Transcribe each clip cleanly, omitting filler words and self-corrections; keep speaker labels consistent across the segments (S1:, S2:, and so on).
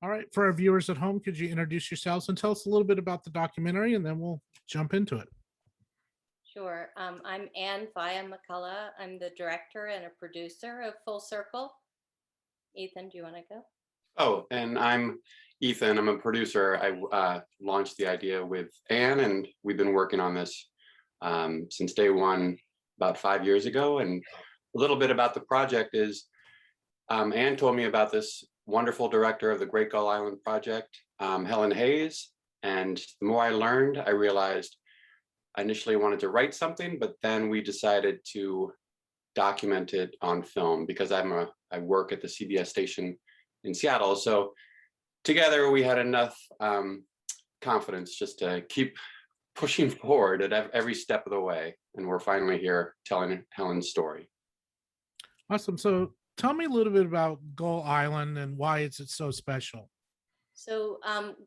S1: All right, for our viewers at home, could you introduce yourselves and tell us a little bit about the documentary, and then we'll jump into it.
S2: Sure. I'm Ann via McCollough. I'm the director and a producer of Full Circle. Ethan, do you want to go?
S3: Oh, and I'm Ethan. I'm a producer. I launched the idea with Anne, and we've been working on this since day one, about 5 years ago. And a little bit about the project is Anne told me about this wonderful director of the Great Gull Island Project, Helen Hays. And the more I learned, I realized I initially wanted to write something, but then we decided to document it on film because I work at the CBS station in Seattle. So together we had enough confidence just to keep pushing forward at every step of the way. And we're finally here telling Helen's story.
S1: Awesome. So tell me a little bit about Gull Island and why is it so special?
S2: So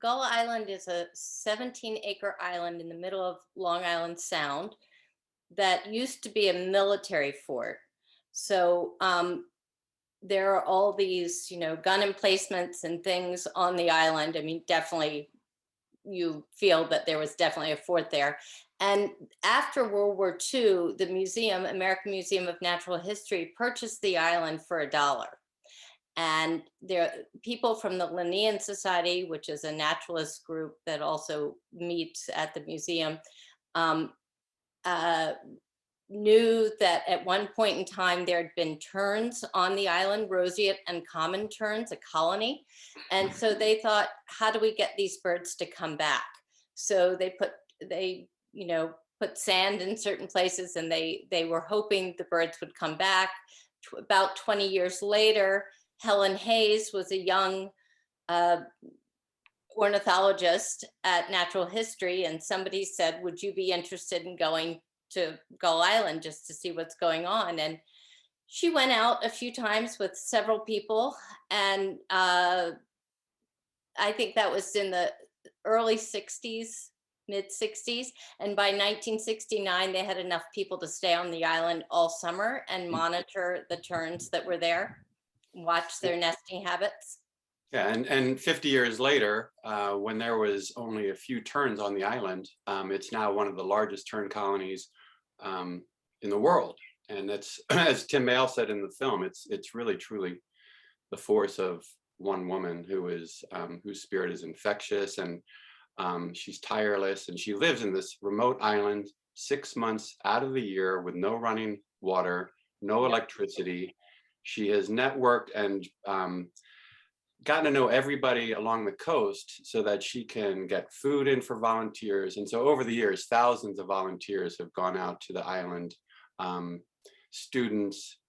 S2: Gull Island is a 17-acre island in the middle of Long Island Sound that used to be a military fort. So there are all these, gun emplacements and things on the island. I mean, definitely you feel that there was definitely a fort there. And after World War II, the museum, American Museum of Natural History, purchased the island for $1. And there people from the Linnean Society, which is a naturalist group that also meets at the museum, knew that at one point in time there had been terns on the island, Roseate and Common Terns, a colony. And so they thought, how do we get these birds to come back? So they put sand in certain places, and they were hoping the birds would come back. About 20 years later, Helen Hays was a young ornithologist at Natural History, and somebody said, would you be interested in going to Gull Island just to see what's going on? And she went out a few times with several people, and I think that was in the early 60s, mid 60s. And by 1969, they had enough people to stay on the island all summer and monitor the terns that were there, watch their nesting habits.
S3: Yeah, and 50 years later, when there was only a few terns on the island, it's now one of the largest tern colonies in the world. And that's, as Tim Mayle said in the film, it's really truly the force of one woman whose spirit is infectious, and she's tireless, and she lives in this remote island 6 months out of the year with no running water, no electricity. She has networked and gotten to know everybody along the coast so that she can get food in for volunteers. And so over the years, thousands of volunteers have gone out to the island, students,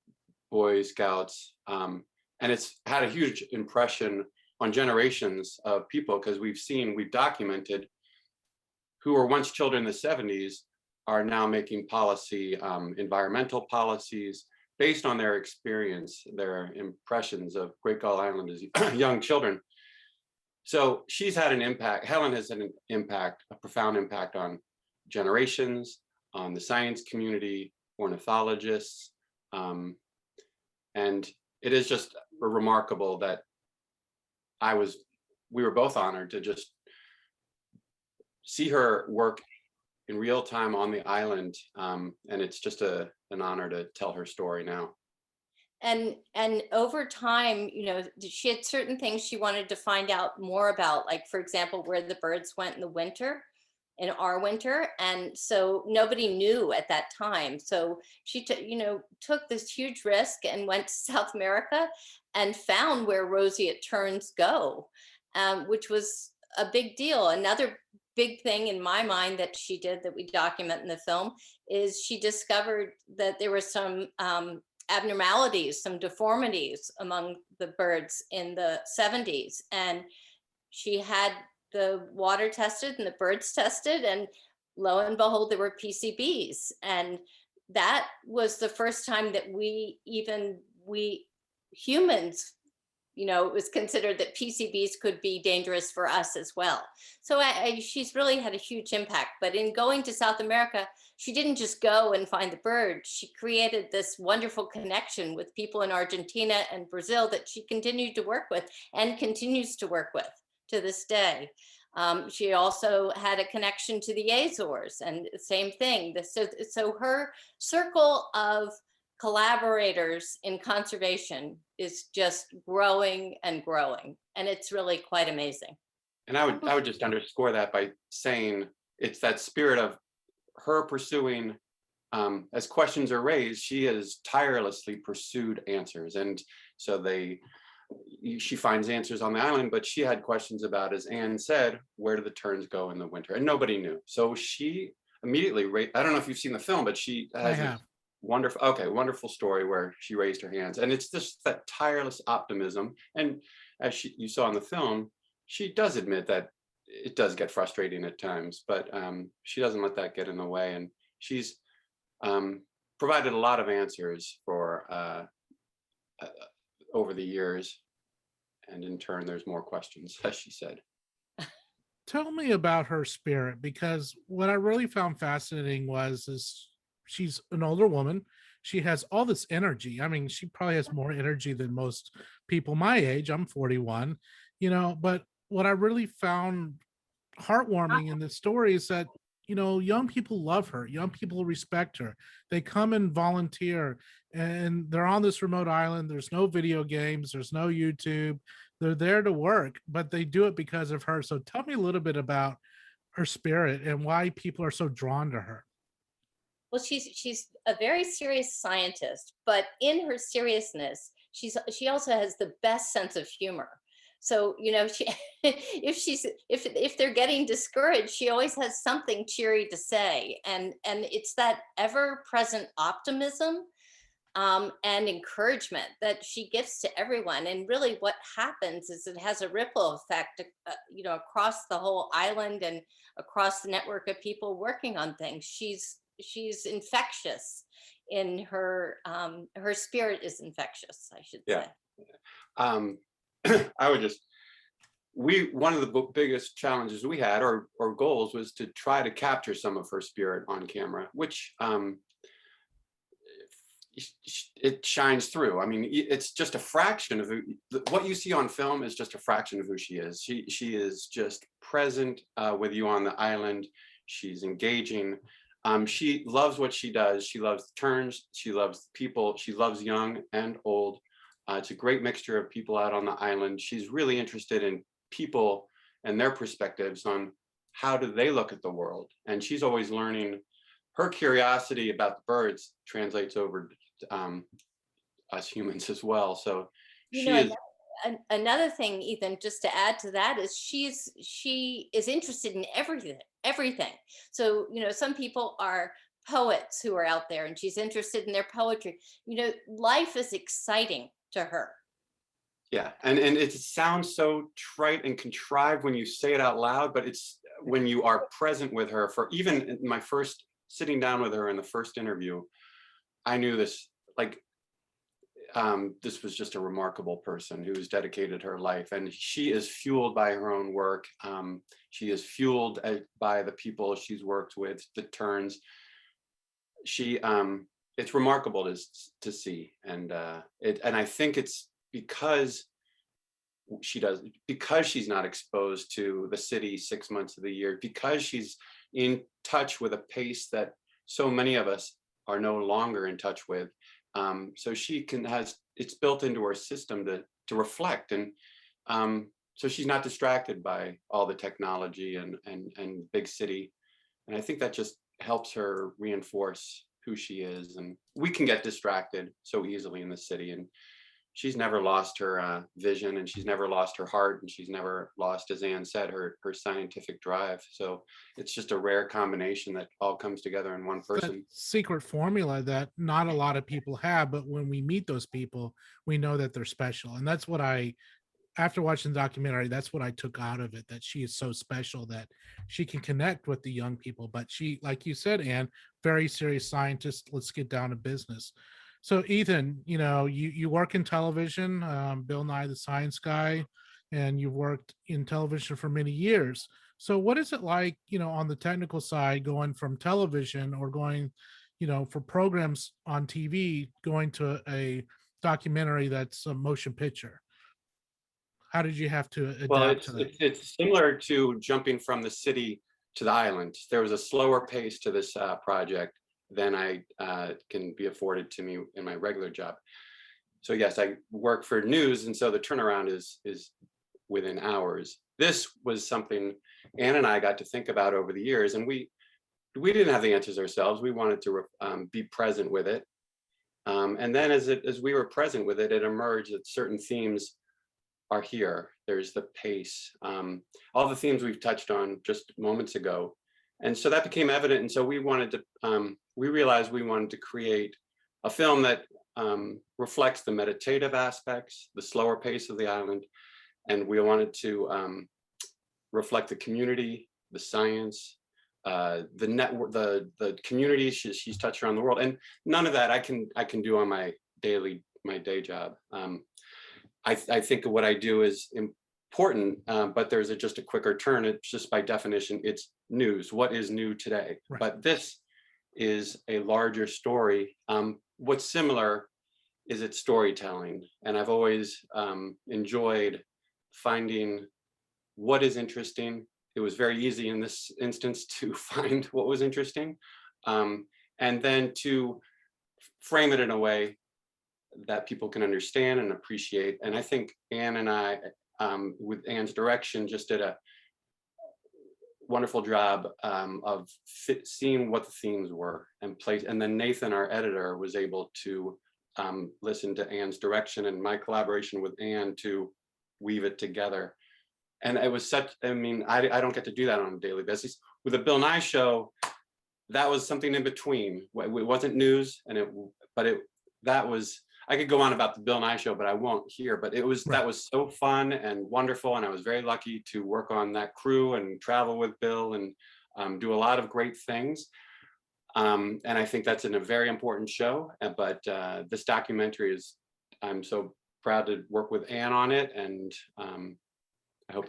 S3: Boy Scouts, and it's had a huge impression on generations of people, because we've documented who were once children in the 70s are now making policy, environmental policies, based on their experience, their impressions of Great Gull Island as young children. So she's had an impact. Helen has had an impact, a profound impact on generations, on the science community, ornithologists. And it is just remarkable that we were both honored to just see her work in real time on the island, and it's just an honor to tell her story now.
S2: And over time, she had certain things she wanted to find out more about, like, for example, where the birds went in the winter, in our winter. And so nobody knew at that time. So she took this huge risk and went to South America and found where roseate terns go, which was a big deal. Another big thing in my mind that she did, that we document in the film, is she discovered that there were some abnormalities, some deformities among the birds in the 70s. And she had the water tested and the birds tested, and lo and behold, there were PCBs. And that was the first time that we humans, it was considered that PCBs could be dangerous for us as well. So she's really had a huge impact. But in going to South America, she didn't just go and find the bird. She created this wonderful connection with people in Argentina and Brazil that she continued to work with and continues to work with to this day. She also had a connection to the Azores, and same thing. So her circle of collaborators in conservation is just growing and growing, and it's really quite amazing.
S3: And I would just underscore that by saying it's that spirit of her pursuing, as questions are raised, she has tirelessly pursued answers. And so she finds answers on the island, but she had questions about, as Anne said, where do the terns go in the winter? And nobody knew. So she immediately, I don't know if you've seen the film, but she has this wonderful story where she raised her hands. And it's just that tireless optimism. And as you saw in the film, she does admit that it does get frustrating at times, but she doesn't let that get in the way. And she's provided a lot of answers for over the years. And in turn, there's more questions, as she said.
S1: Tell me about her spirit, because what I really found fascinating is she's an older woman. She has all this energy. I mean, she probably has more energy than most people my age. I'm 41, but what I really found heartwarming in this story is that, young people love her. Young people respect her. They come and volunteer, and they're on this remote island. There's no video games. There's no YouTube. They're there to work, but they do it because of her. So tell me a little bit about her spirit and why people are so drawn to her.
S2: Well, she's a very serious scientist, but in her seriousness, she also has the best sense of humor. So, she, if they're getting discouraged, she always has something cheery to say, and it's that ever-present optimism and encouragement that she gives to everyone. And really, what happens is it has a ripple effect, across the whole island and across the network of people working on things. She's infectious in her spirit is infectious, I should say.
S3: I would one of the biggest challenges we had or goals was to try to capture some of her spirit on camera, which it shines through. I mean, it's just a fraction of what you see on film is just a fraction of who she is. She is just present with you on the island. She's engaging. She loves what she does. She loves the terns. She loves people. She loves young and old. It's a great mixture of people out on the island. She's really interested in people and their perspectives on how do they look at the world. And she's always learning. Her curiosity about the birds translates over to us humans as well. So
S2: another thing, Ethan, just to add to that, is she is interested in everything. So, some people are poets who are out there, and she's interested in their poetry. Life is exciting to her.
S3: Yeah, and it sounds so trite and contrived when you say it out loud, but it's when you are present with her. For even in my first sitting down with her in the first interview, I knew this, this was just a remarkable person who's dedicated her life, and she is fueled by her own work. She is fueled by the people she's worked with, the terns. It's remarkable to see, and I think it's because she's not exposed to the city 6 months of the year, because she's in touch with a pace that so many of us are no longer in touch with. So it's built into her system to reflect, and so she's not distracted by all the technology and big city. And I think that just helps her reinforce who she is. And we can get distracted so easily in the city, and she's never lost her vision, and she's never lost her heart, and she's never lost, as Anne said, her scientific drive. So it's just a rare combination that all comes together in one person.
S1: That secret formula that not a lot of people have, but when we meet those people, we know that they're special. And that's what after watching the documentary, that's what I took out of it, that she is so special that she can connect with the young people. But she, like you said, Anne, very serious scientist. Let's get down to business. So Ethan, you work in television, Bill Nye the Science Guy, and you've worked in television for many years. So what is it like, on the technical side, going from television or going, for programs on TV, going to a documentary that's a motion picture? How did you have to
S3: Well,
S1: adapt to that?
S3: it's similar to jumping from the city to the island. There was a slower pace to this project than I can be afforded to me in my regular job. So yes, I work for news, and so the turnaround is within hours. This was something Anne and I got to think about over the years, and we didn't have the answers ourselves. We wanted to be present with it, and then as we were present with it, it emerged that certain themes are here. There's the pace, all the themes we've touched on just moments ago, and so that became evident. And so we realized we wanted to create a film that reflects the meditative aspects, the slower pace of the island, and we wanted to reflect the community, the science, the network, the community she's touched around the world, and none of that I can do on my day job. I think what I do is important, but there's just a quicker turn. It's just by definition, it's news. What is new today?
S1: Right.
S3: But this is a larger story. What's similar is its storytelling, and I've always enjoyed finding what is interesting. It was very easy in this instance to find what was interesting, and then to frame it in a way that people can understand and appreciate. And I think Anne and I, with Anne's direction, just did a wonderful job of seeing what the themes were and place. And then Nathan, our editor, was able to listen to Anne's direction and my collaboration with Anne to weave it together. And it was such, I mean, I don't get to do that on a daily basis. With the Bill Nye show, that was something in between. It wasn't news, that was, I could go on about the Bill Nye show, but I won't here. But it was, that was so fun and wonderful. And I was very lucky to work on that crew and travel with Bill and do a lot of great things. And I think that's a very important show. But this documentary is, I'm so proud to work with Anne on it. And I hope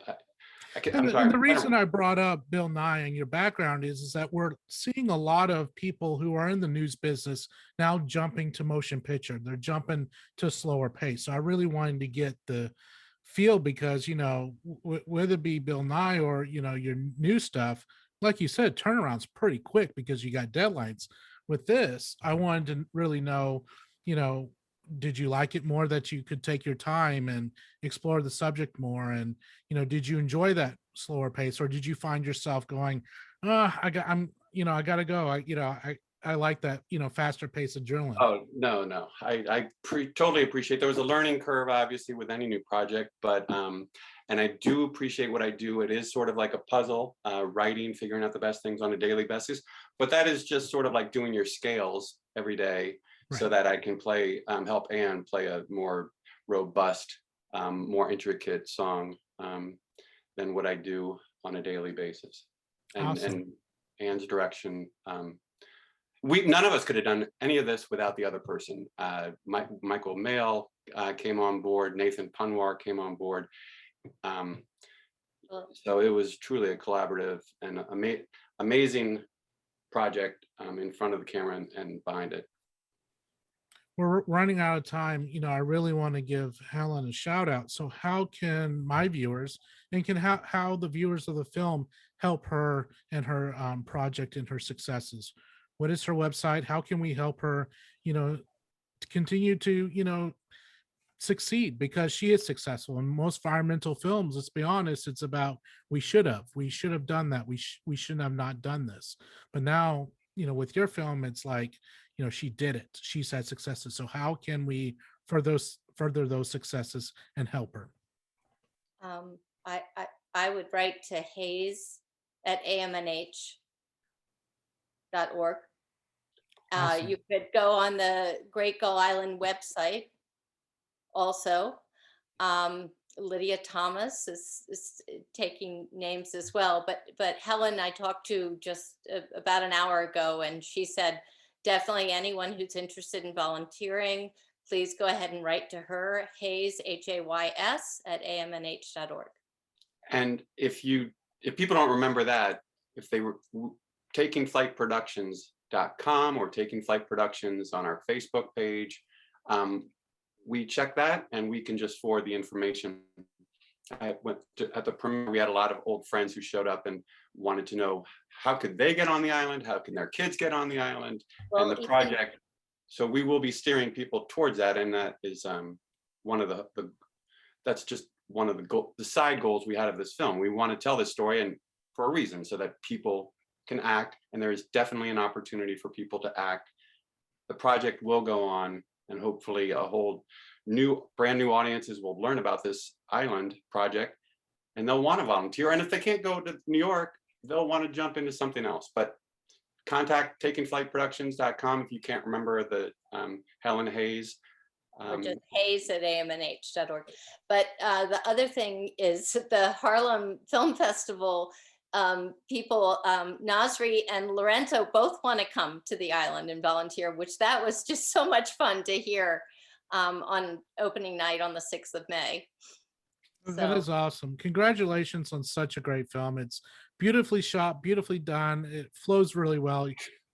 S1: And the reason I brought up Bill Nye and your background is that we're seeing a lot of people who are in the news business now jumping to motion picture. They're jumping to a slower pace. So I really wanted to get the feel because, whether it be Bill Nye or, your new stuff, like you said, turnaround's pretty quick because you got deadlines. With this, I wanted to really know, did you like it more that you could take your time and explore the subject more? And, did you enjoy that slower pace, or did you find yourself going, I gotta go. I like that, faster pace adrenaline.
S3: Oh, no. I totally appreciate, there was a learning curve, obviously, with any new project, but, and I do appreciate what I do. It is sort of like a puzzle, writing, figuring out the best things on a daily basis, but that is just sort of like doing your scales every day. So that I can help Anne play a more robust, more intricate song than what I do on a daily basis. And,
S1: Awesome.
S3: and Anne's direction, none of us could have done any of this without the other person. Michael Mail came on board, Nathan Punwar came on board. So it was truly a collaborative and amazing project in front of the camera and behind it.
S1: We're running out of time. I really want to give Helen a shout out. So how can my viewers and how the viewers of the film help her and her project and her successes? What is her website? How can we help her, to continue to, succeed, because she is successful in most environmental films. Let's be honest. It's about, we should have done that. We shouldn't have not done this. But now, with your film, it's like, she did it. She's had successes. So how can we further those successes and help her?
S2: I would write to Hays at amnh.org.
S1: Awesome.
S2: You could go on the Great Gull Island website also. Lydia Thomas is taking names as well, but Helen I talked to just about an hour ago, and she said definitely anyone who's interested in volunteering, please go ahead and write to her, Hays, Hays at amnh.org.
S3: And if you if people don't remember that, if they were takingflightproductions.com or Taking Flight Productions on our Facebook page, we check that and we can just forward the information. At the premiere, we had a lot of old friends who showed up and wanted to know how could they get on the island, how can their kids get on the island,
S2: Well,
S3: and the project. So we will be steering people towards that, and that is one of that's just one of the side goals we had of this film. We want to tell this story, and for a reason, so that people can act, and there is definitely an opportunity for people to act. The project will go on, and hopefully a whole brand new audiences will learn about this island project, and they'll want to volunteer. And if they can't go to New York, they'll want to jump into something else. But contact takingflightproductions.com if you can't remember the Helen Hays.
S2: Or just Hays@amnh.org. But the other thing is the Harlem Film Festival people, Nasri and Lorenzo both want to come to the island and volunteer, which that was just so much fun to hear on opening night on the 6th of May.
S1: That is awesome. Congratulations on such a great film. It's beautifully shot, beautifully done. It flows really well.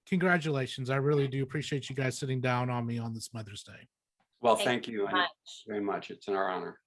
S1: Congratulations. I really do appreciate you guys sitting down on me on this Mother's Day.
S3: Well, thank you very much. It's an honor.